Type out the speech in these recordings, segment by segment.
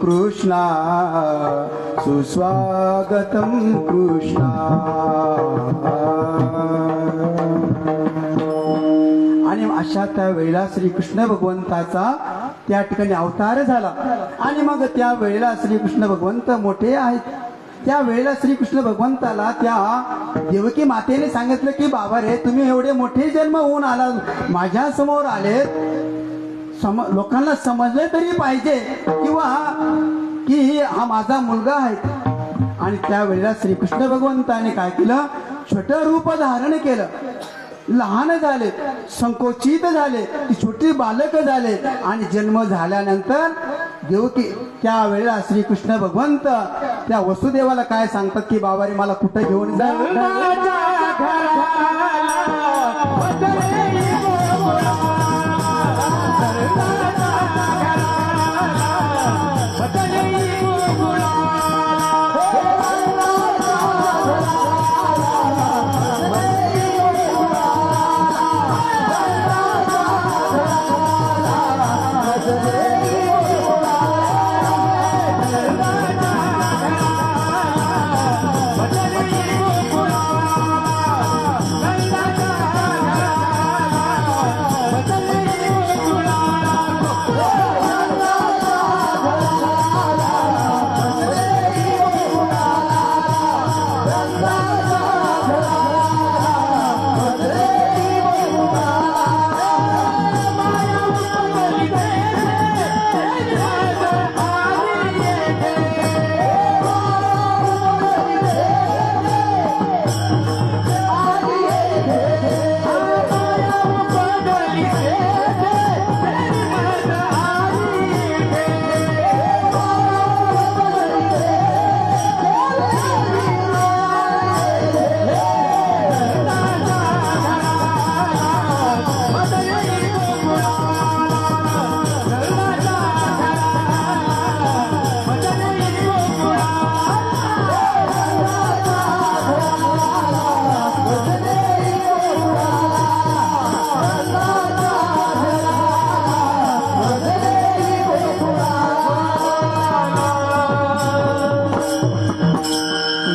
कृष्णा सुस्वागतम कृष्णा। आणि अशा त्या वेळेला श्रीकृष्ण भगवंताचा त्या ठिकाणी अवतार झाला आणि मग त्या वेळेला श्रीकृष्ण भगवंत मोठे आहेत। त्या वेळेला श्रीकृष्ण भगवंताला त्या देवकी मातेने सांगितलं की बाबा रे, तुम्ही एवढे मोठे जन्म होऊन आला, माझ्या समोर आले, लोकांना समजले तरी पाहिजे किंवा की हा माझा मुलगा आहे। आणि त्यावेळेला श्रीकृष्ण भगवंताने काय केलं, छोटं रूप धारण केलं, लहान झाले, संकोचित झाले, ती छोटी बालक झाले आणि जन्म झाल्यानंतर देवकी त्या वेळेला श्रीकृष्ण भगवंत त्या वसुदेवाला काय सांगतात की बाबा रे, मला कुठं घेऊन जा।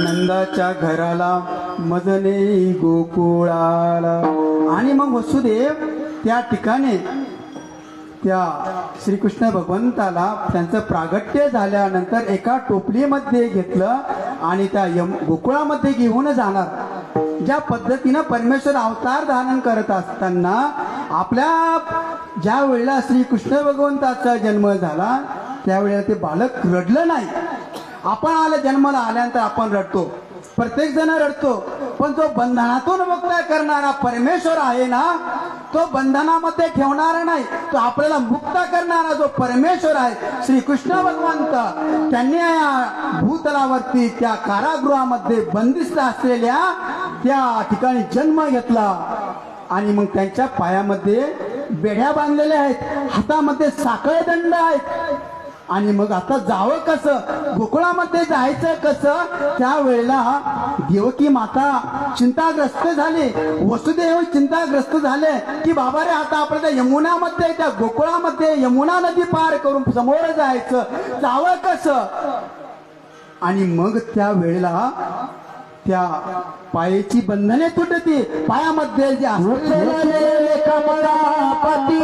नंदाच्या घराला मदने गोकुळाला। आणि मग वसुदेव त्या ठिकाणी त्या श्रीकृष्ण भगवंताला त्यांचं प्रागट्य झाल्यानंतर एका टोपलीमध्ये घेतलं आणि त्या गोकुळामध्ये घेऊन जाणार। ज्या पद्धतीनं परमेश्वर अवतार धारण करत असताना आपल्या ज्या वेळेला श्रीकृष्ण भगवंताचा जन्म झाला त्यावेळेला ते बालक रडलं नाही। आपण जन्माला आल्यानंतर आपण रडतो, प्रत्येक जण रडतो, पण जो बंधनातून मुक्त करणारा परमेश्वर आहे ना, तो बंधनामध्ये ठेवणारा नाही, तो आपल्याला मुक्त करणारा जो परमेश्वर आहे श्रीकृष्ण भगवंत, त्यांनी या भूतलावरती त्या कारागृहामध्ये बंदिस्त असलेल्या त्या ठिकाणी जन्म घेतला। आणि मग त्यांच्या पायामध्ये बेड्या बांधलेल्या आहेत, हातामध्ये साखळे दंड आहेत। आणि मग आता जावं कसं, गोकुळामध्ये जायचं कसं, त्यावेळेला देवकी माता चिंताग्रस्त झाली, वसुदेव चिंताग्रस्त झाले की बाबा रे, आता आपण त्या यमुनामध्ये, त्या गोकुळामध्ये यमुना नदी पार करून समोर जायचं, जावं कसं। आणि मग त्या वेळेला त्या पायाची बंधने तुटती, पायामध्ये जे असलेले कमलापती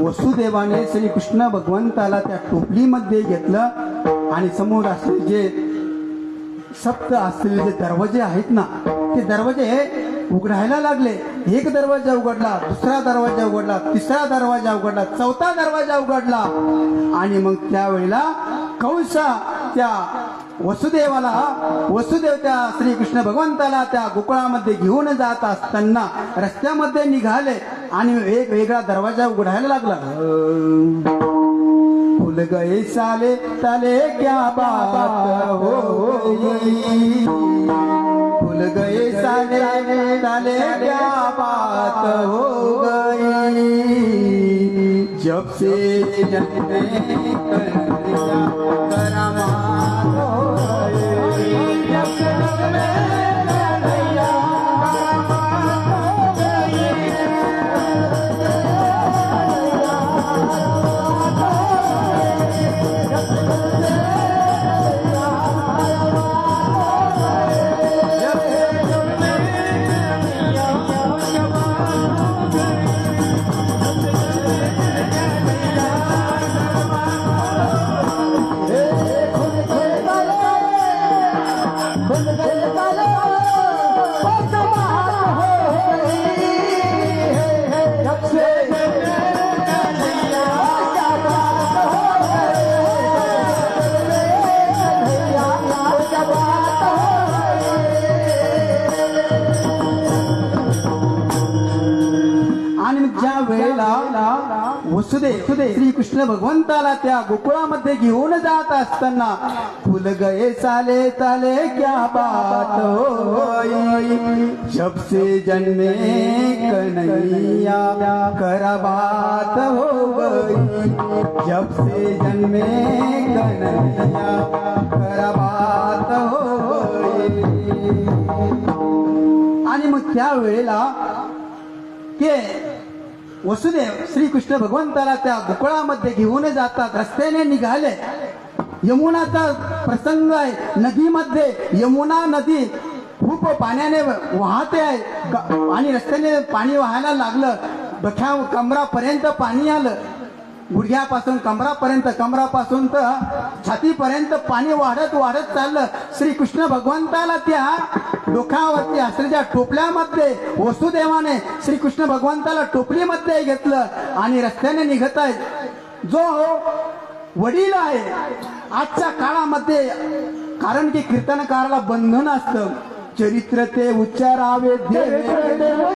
वसुदेवाने श्रीकृष्ण भगवंताला त्या टोपलीमध्ये घेतलं आणि समोर असलेले जे सप्त असलेले जे दरवाजे आहेत ना, ते दरवाजे उघडायला लागले. एक दरवाजा उघडला, दुसरा दरवाजा उघडला, तिसरा दरवाजा उघडला, चौथा दरवाजा उघडला. आणि मग त्यावेळेला कंस त्या वसुदेव त्या श्रीकृष्ण भगवंताला त्या गोकुळामध्ये घेऊन जात असताना रस्त्यामध्ये निघाले आणि एक वेगळा दरवाजा उघडायला लागला. फुल गए साले ताले क्या बात हो गई, फुल गए साले ताले क्या बात हो गई, जब से जन्मे कन्हैया करामात हो गई, जब से जन्मे कन्हैया करामात हो गई. वसुदेव श्रीकृष्ण भगवंताला त्या गोकुळामध्ये घेऊन जात असताना फुल गए साले ताले क्या बात होई, जब से जन्मे कन्हैया करा बात हो गई, जब से जन्मे कन्हैया करा बात हो गई. आणि मग त्या वेळेला के वसुदेव श्रीकृष्ण भगवंताला त्या गोकुळामध्ये घेऊन जातात. रस्त्याने निघाले. यमुनाचा प्रसंग आहे. नदीमध्ये यमुना नदी खूप पाण्याने वाहते आहे आणि रस्त्याने पाणी वाहायला लागलं. डोक्या कमरापर्यंत पाणी आलं. गुडघ्यापासून कमरापासून तर छातीपर्यंत पाणी वाढत वाढत चाललं. श्रीकृष्ण भगवंताला त्या डोक्यावरती असलेल्या टोपल्यामध्ये वसुदेवाने श्रीकृष्ण भगवंताला टोपलीमध्ये घेतलं आणि रस्त्याने निघत आहेत. जो वडील आहे आजच्या काळामध्ये, कारण की कीर्तनकाराला बंधन असतं, चरित्र ते उच्चारावे देव